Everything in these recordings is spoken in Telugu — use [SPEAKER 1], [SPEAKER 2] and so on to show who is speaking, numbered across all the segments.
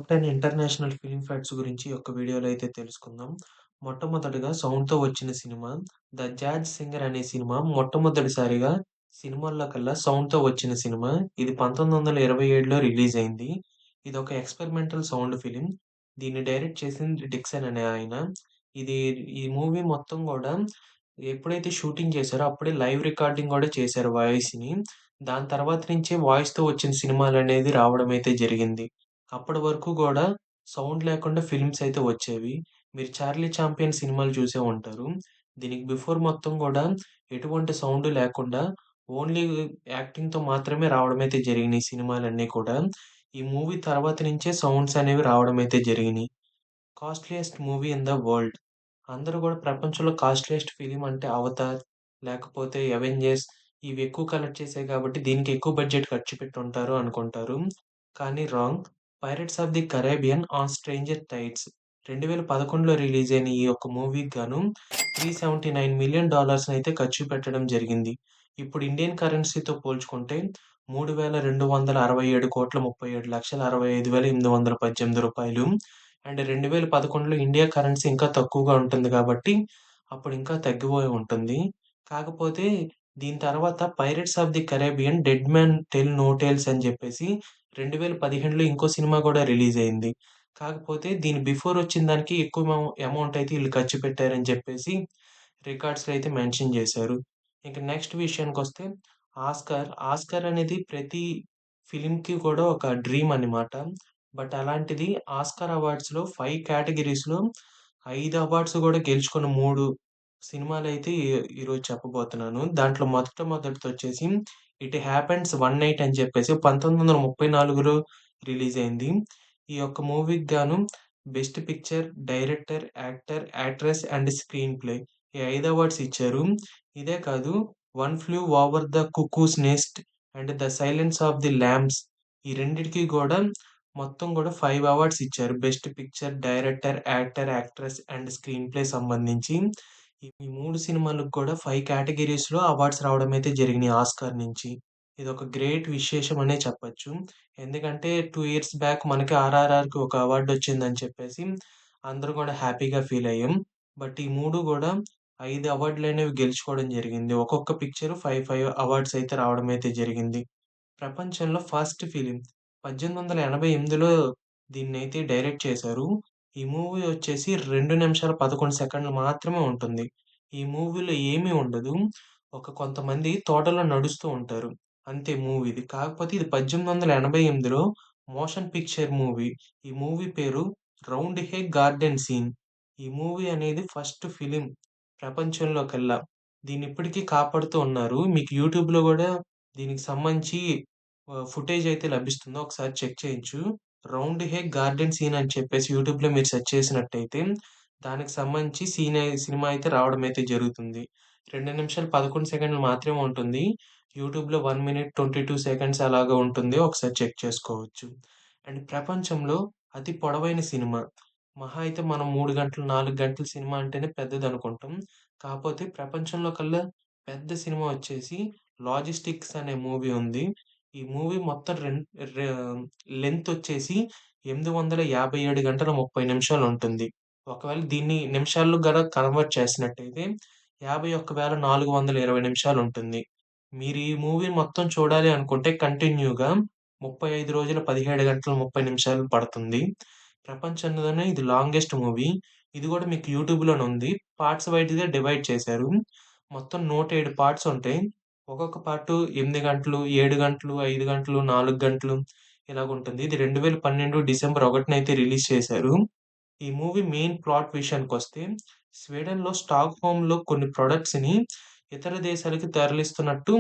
[SPEAKER 1] టాప్ 10 ఇంటర్నేషనల్ ఫిల్మ్ ఫ్యాక్ట్స్ గురించి ఈ యొక్క వీడియోలో అయితే తెలుసుకుందాం. మొట్టమొదటగా సౌండ్‌తో వచ్చిన సినిమా 'ద జాజ్ సింగర్' అనే సినిమా మొట్టమొదటిసారిగా సినిమాల్లో కల్లా సౌండ్‌తో వచ్చిన సినిమా. ఇది 1927లో రిలీజ్ అయింది. ఇదొక ఎక్స్‌పెరిమెంటల్ సౌండ్ ఫిల్మ్. దీన్ని డైరెక్ట్ చేసింది డిక్సన్ అనే ఆయన. ఇది ఈ మూవీ మొత్తం గూడా ఎప్పుడైతే షూటింగ్ చేశారో అప్పుడే లైవ్ రికార్డింగ్ గూడా చేశారు వాయిస్‌ని. దాని తర్వాత నుంచే వాయిస్‌తో వచ్చిన సినిమాలనేది రావడం అయితే జరిగింది. అప్పటి వరకు గూడా సౌండ్ లేకుండా ఫిల్మ్స్ అయితే వచ్చేవి. మీరు 'చార్లీ చాంపియన్' సినిమాలు చూసే ఉంటారు. దీనికి బిఫోర్ మొత్తం గూడా ఎటువంటి సౌండ్ లేకుండా ఓన్లీ యాక్టింగ్‌తో మాత్రమే రావడం అయితే జరిగినాయి సినిమాలన్నీ కూడా. ఈ మూవీ తర్వాత నుంచే సౌండ్స్ అనేవి రావడం అయితే జరిగినియి. Costliest movie in the world. అందరూ గూడా ప్రపంచంలో కాస్ట్‌లీయెస్ట్ ఫిల్మ్ అంటే 'అవతార్' లేకపోతే 'అవెంజర్స్' ఇవి ఎక్కువ కలెక్ట్ చేసాయి కాబట్టి దీనికి ఎక్కువ బడ్జెట్ ఖర్చు పెట్టుంటారు అనుకుంటారు. కానీ wrong. 'Pirates of the Caribbean on Stranger Tides' 2011లో రిలీజ్ అయిన ఈ యొక్క మూవీకి గాను $379,000,000 అయితే ఖర్చు పెట్టడం జరిగింది. ఇప్పుడు ఇండియన్ కరెన్సీతో పోల్చుకుంటే రూ. 3,267,37,65,818 అండ్ 2011లో ఇండియా కరెన్సీ ఇంకా తక్కువగా ఉంటుంది గాబట్టి, అప్పుడు ఇంకా తగ్గిపోయి ఉంటుంది. కాకపోతే దీని తర్వాత 'pirates of the Caribbean dead man tell no tales' అని జెప్పేసి 2015లో ఇంకో సినిమా గూడా రిలీజ్ అయింది. కాకపోతే దీని బిఫోర్ వచ్చిన దానికి ఎక్కువ అమౌంట్ అయితే ఈళ్ళు ఖర్చు పెట్టారని చెప్పేసి రికార్డ్స్‌లో అయితే మెన్షన్ జేశారు. ఇంక నెక్స్ట్ విషయానికొస్తే ఆస్కార్. ఆస్కార్ అనేది ప్రతి ఫిల్మ్‌కి కూడా ఒక డ్రీమ్ అన్నమాట. బట్ అలాంటిది ఆస్కార్ అవార్డ్స్‌లో 5 కేటగరీస్‌లో 5 అవార్డ్స్ గూడా గెలుచుకున్న 3 సినిమాలైతే ఈరోజు చెప్పబోతున్నాను. దాంట్లో మొట్టమొదటిదొచ్చేసి 'ఇట్ హ్యాపెన్స్ వన్ నైట్' అని చెప్పేసి 1934లో రిలీజ్ అయింది. ఈ యొక్క మూవీకి గాను best picture, director, actor, actress and screenplay ఈ 5 అవార్డ్స్ ఇచ్చారు. ఇదే కాదు 'one flew over the cuckoo's nest' and 'the silence of the lambs' ఈ రెండిటికి గూడా మొత్తం గూడా 5 అవార్డ్స్ ఇచ్చారు. Best picture, director, actor, actress and screenplay సంబంధించి. ఈ 3 సినిమాలకు కూడా 5 కేటగరీస్‌లో అవార్డ్స్ రావడం అయితే జరిగినాయి ఆస్కార్ నుంచి. ఇదొక గ్రేట్ విశేషం అనే చెప్పొచ్చు. ఎందుకంటే 2 ఇయర్స్ బ్యాక్ మనకి 'ఆర్ఆర్ఆర్‌కి' ఒక అవార్డొచ్చిందని చెప్పేసి అందరూ గూడా హ్యాపీగా ఫీల్ అయ్యాం. బట్ ఈ 3 గూడా 5 అవార్డులనేవి గెలుచుకోవడం జరిగింది. ఒక్కొక్క పిక్చరు 5 అవార్డ్స్ అయితే రావడం అయితే జరిగింది. ప్రపంచంలో ఫస్ట్ ఫిల్మ్ 1888లో దీన్నైతే డైరెక్ట్ చేశారు. ఈ మూవీ వచ్చేసి 2 నిమిషాల 11 సెకండ్లు మాత్రమే ఉంటుంది. ఈ మూవీలో ఏమీ ఉండదు. కొంతమంది తోటలో నడుస్తూ ఉంటారు. అంతే మూవీది. కాకపోతే ఇది 1888లో మోషన్ పిక్చర్ మూవీ. ఈ మూవీ పేరు 'రౌండ్ హే గార్డెన్ సీన్'. ఈ మూవీ అనేది ఫస్ట్ ఫిల్మ్ ప్రపంచంలోకెల్లా. దీన్నిప్పటికీ కాపాడుతూ ఉన్నారు. మీకు యూట్యూబ్‌లో గూడా దీనికి సంబంధించి ఫుటేజ్ అయితే లభిస్తుందో ఒకసారి చెక్ చేయొచ్చు. 'రౌండ్ హే గార్డెన్ సీన్' అని చెప్పేసి యూట్యూబ్‌లో మీరు సెర్చ్ చేసినట్టయితే దానికి సంబంధించి సినిమా అయితే రావడం అయితే జరుగుతుంది. 2 నిమిషాలు 11 సెకండ్లు మాత్రమే ఉంటుంది. యూట్యూబ్‌లో 1 మినిట్ 22 సెకండ్స్ అలాగా ఉంటుంది. ఒకసారి చెక్ చేసుకోవచ్చు. అండ్ ప్రపంచంలో అతి పొడవైన సినిమా. మహా అయితే మనం 3 గంటలు, 4 గంటల సినిమా అంటేనే పెద్దదనుకుంటాం. కాపోతే ప్రపంచంలో కల్లా పెద్ద సినిమా వచ్చేసి 'లాజిస్టిక్స్' అనే మూవీ ఉంది. ఈ మూవీ మొత్తం రె లెంత్ వచ్చేసి 857 గంటల 30 నిమిషాలుంటుంది. ఒకవేళ దీన్ని నిమిషాల్లో కన్వర్ట్ చేసినట్టయితే 51,420 నిమిషాలుంటుంది. మీరు ఈ మూవీ మొత్తం చూడాలి అనుకుంటే కంటిన్యూగా 35 రోజుల 17 గంటల 30 నిమిషాలు పడుతుంది. ప్రపంచంలోనే ఇది లాంగెస్ట్ మూవీ. ఇది గూడా మీకు యూట్యూబ్‌లోనే ఉంది. పార్ట్స్ వైస్‌గా డివైడ్ చేశారు. మొత్తం 107 పార్ట్స్ ఉంటాయి. ఒక్కొక్క పార్టు 8 గంటలు, 7 గంటలు, 5 గంటలు, 4 గంటలు ఇలాగుంటుంది. ఇది 2012 డిసెంబర్ 1 రిలీజ్ చేశారు. ఈ మూవీ మెయిన్ ప్లాట్ విషయానికొస్తే, స్వీడన్‌లో స్టాక్‌హోమ్‌లో కొన్ని ప్రొడక్ట్స్‌ని ఇతర దేశాలకి తరలిస్తున్నట్టు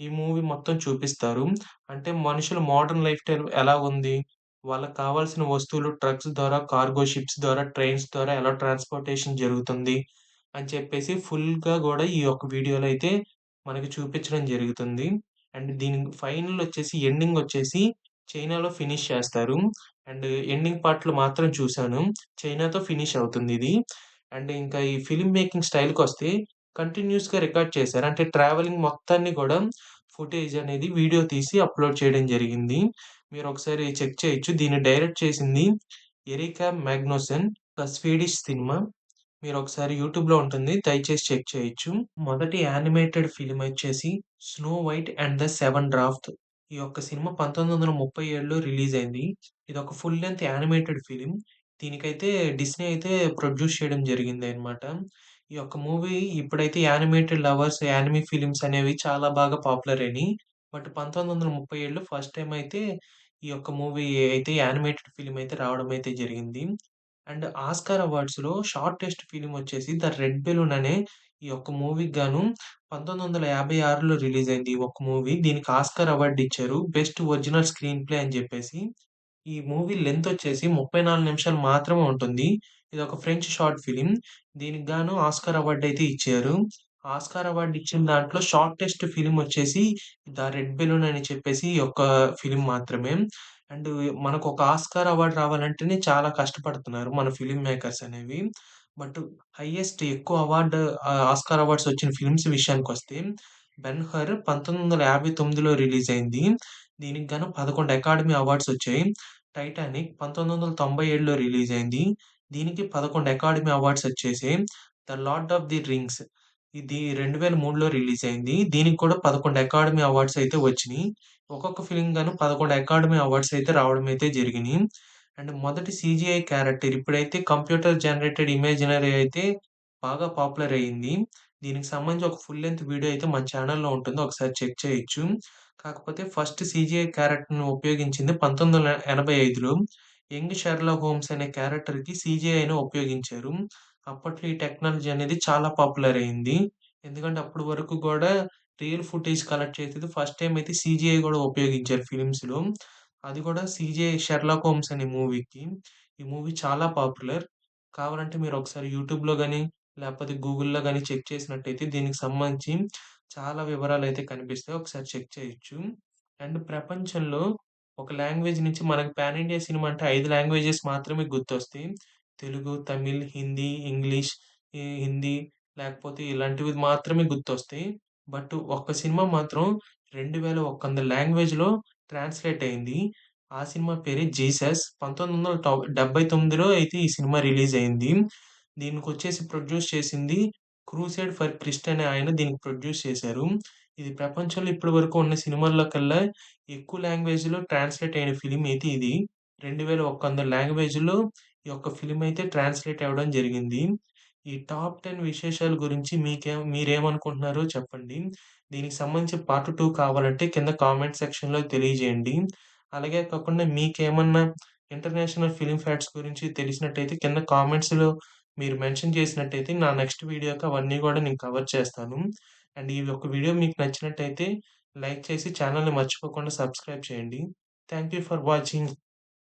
[SPEAKER 1] ఈ మూవీ మొత్తం చూపిస్తారు. అంటే మనుషుల మోడర్న్ లైఫ్ స్టైల్ ఎలా ఉంది? వాళ్ళకి కావాల్సిన వస్తువులు ట్రక్స్ ద్వారా, కార్గో షిప్స్ ద్వారా, ట్రైన్స్ ద్వారా ఎలా ట్రాన్స్‌పోర్టేషన్ జరుగుతుంది అని చెప్పేసి ఫుల్‌గా గూడా ఈ యొక్క వీడియోలో అయితే మనకి చూపించడం జరుగుతుంది. అండ్ దీని ఎండింగొచ్చేసి చైనాలో ఫినిష్ చేస్తారు. అండ్ ఎండింగ్ పార్ట్‌లో మాత్రం చూసాను. చైనాతో ఫినిష్ అవుతుందిది. అండ్ ఇంకా ఈ ఫిల్మ్ మేకింగ్ స్టైల్‌కొస్తే కంటిన్యూయస్‌గా రికార్డ్ చేశారు. అంటే ట్రావెలింగ్ మొత్తాన్ని గూడా ఫుటేజ్ అనేది వీడియో తీసి అప్‌లోడ్ చేయడం జరిగింది. మీరొకసారి చెక్ చేయొచ్చు. దీన్ని డైరెక్ట్ చేసింది ఎరికా మాగ్నూసన్. ఒక స్వీడిష్ సినిమా. మీరొకసారి యూట్యూబ్‌లో ఉంటుంది. దయచేసి చెక్ చేయొచ్చు. మొదటి యానిమేటెడ్ ఫిల్మ్ వచ్చేసి 'snow white and the seven draft'. ఈ యొక్క సినిమా 1937లో రిలీజ్ అయింది. ఇదొక ఫుల్ లెంగ్త్ యానిమేటెడ్ ఫిల్మ్. దీనికైతే డిస్నీ అయితే ప్రొడ్యూస్ చేయడం జరిగిందనమాట. ఈ యొక్క మూవీ ఇప్పుడైతే యానిమేటెడ్ లవర్స్, యానిమే ఫిల్మ్స్ అనేవి చాలా బాగా పాపులర్ అయినియి. బట్ 1937లో ఫస్ట్ టైమ్ అయితే ఈ యొక్క మూవీ అయితే యానిమేటెడ్ ఫిల్మ్ అయితే రావడం అయితే జరిగింది. అండ్ ఆస్కార్ అవార్డ్స్‌లో షార్టెస్ట్ ఫిల్మ్ వచ్చేసి 'ద రెడ్ బెలూన్' అనే ఈ యొక్క మూవీకి గాను 1956లో రిలీజ్ అయింది ఈ ఒక్క మూవీ. దీనికి ఆస్కార్ అవార్డ్ ఇచ్చారు. బెస్ట్ ఒరిజినల్ స్క్రీన్ ప్లే అని జెప్పేసి. ఈ మూవీ లెంత్ వచ్చేసి 34 నిమిషాలు మాత్రమే ఉంటుంది. ఇదొక ఫ్రెంచ్ షార్ట్ ఫిల్మ్. దీనికి గాను ఆస్కార్ అవార్డ్ అయితే ఇచ్చారు. ఆస్కార్ అవార్డ్ ఇచ్చిన దాంట్లో షార్టెస్ట్ ఫిల్మ్ వచ్చేసి 'ద రెడ్ బెలూన్' అని చెప్పేసి ఈ యొక్క ఫిల్మ్ మాత్రమే. అండ్ మనకొక ఆస్కార్ అవార్డ్ రావాలంటేనే చాలా కష్టపడుతున్నారు మన ఫిల్మ్ మేకర్స్ అనేవి. బట్ హైయెస్ట్ ఎక్కువ అవార్డ్ ఆస్కార్ అవార్డ్స్ వచ్చిన ఫిల్మ్స్ విషయానికొస్తే 'బెన్ హర్' 1959లో రిలీజ్ అయింది. దీనికి గాను 11 అకాడమీ అవార్డ్స్ వచ్చాయి. 'టైటానిక్' 1997లో రిలీజ్ అయింది. దీనికి 11 అకాడమీ అవార్డ్స్ వచ్చేసాయి. 'The lord of the rings' ఇది 2003లో రిలీజ్ అయింది. దీనికి కూడా 11 అకాడమీ అవార్డ్స్ అయితే వచ్చినియి. ఒక్కొక్క ఫిల్మ్ గాను 11 అకాడమీ అవార్డ్స్ అయితే రావడం అయితే జరిగినియి. అండ్ మొదటి సీజీఐ క్యారెక్టర్ ఇప్పుడైతే కంప్యూటర్ జనరేటెడ్ ఇమేజినరీ అయితే బాగా పాపులర్ అయింది. దీనికి సంబంధించి ఒక ఫుల్ లెంగ్త్ వీడియో అయితే మన ఛానెల్‌లో ఉంటుంది. ఒకసారి చెక్ చేయొచ్చు. కాకపోతే ఫస్ట్ సీజీఐ క్యారెక్టర్‌ని ఉపయోగించింది 1985లో. యంగ్ షెర్లాక్ హోమ్స్ అనే క్యారెక్టర్‌కి సీజీఐని ఉపయోగించారు. అప్పట్లో ఈ టెక్నాలజీ అనేది చాలా పాపులర్ అయింది. ఎందుకంటే అప్పటి వరకు గూడా రియల్ ఫుటేజ్ కలెక్ట్ చేసేది ఫస్ట్ టైమ్ అయితే సీజీఐ గూడా ఉపయోగించారు ఫిల్మ్స్‌లో. అది కూడా 'సీజే షెర్లాక్ హోమ్స్' అనే మూవీకి. ఈ మూవీ చాలా పాపులర్. కావాలంటే మీరొకసారి యూట్యూబ్‌లో గాని, లేపోతే గూగుల్‌లో గాని చెక్ చేసినట్టయితే దీనికి సంబంధించి చాలా వివరాలైతే కనిపిస్తాయి. ఒకసారి చెక్ చేయొచ్చు. అండ్ ప్రపంచంలో ఒక లాంగ్వేజ్ నుంచి మనకు పాన్ ఇండియా సినిమా అంటే 5 లాంగ్వేజెస్ మాత్రమే గుర్తొస్తాయి. తెలుగు, తమిళ్, హిందీ, ఇంగ్లీష్, హిందీ లేకపోతే ఇలాంటివి మాత్రమే గుర్తొస్తాయి. బట్ ఒక్క సినిమా మాత్రం 2100 లాంగ్వేజ్‌లో ట్రాన్స్‌లేట్ అయింది. ఆ సినిమా పేరే 'జీసస్'. 1979లో అయితే ఈ సినిమా రిలీజ్ అయింది. దీనికొచ్చేసి ప్రొడ్యూస్ చేసింది 'క్రూసేడ్ ఫర్ క్రిస్ట్' అనే ఆయన దీనికి ప్రొడ్యూస్ చేశారు. ఇది ప్రపంచంలో ఇప్పటి వరకు ఉన్న సినిమాల్లో కల్లా ఎక్కువ లాంగ్వేజ్‌లో ట్రాన్స్‌లేట్ అయిన ఫిల్మ్ అయితే ఇది. 2100 లాంగ్వేజ్‌లో ఈ యొక్క ఫిల్మ్ అయితే ట్రాన్స్‌లేట్ అవ్వడం జరిగింది. ఈ టాప్ 10 విశేషాల గురించి మీరేమనుకుంటున్నారో చెప్పండి. దీనికి సంబంధించి పార్ట్ 2 కావాలంటే కింద కామెంట్ సెక్షన్‌లో తెలియజేయండి. అలాగే కాకుండా మీకేమన్నా ఇంటర్నేషనల్ ఫిల్మ్ ఫ్యాక్ట్స్ గురించి తెలిసినట్టయితే కింద కామెంట్స్‌లో మీరు మెన్షన్ చేసినట్టయితే నా నెక్స్ట్ వీడియోకి అవన్నీ గూడా నేను కవర్ చేస్తాను. అండ్ ఈ యొక్క వీడియో మీకు నచ్చినట్టయితే లైక్ చేసి ఛానెల్‌ని మర్చిపోకుండా సబ్స్క్రైబ్ చేయండి. Thank you for watching.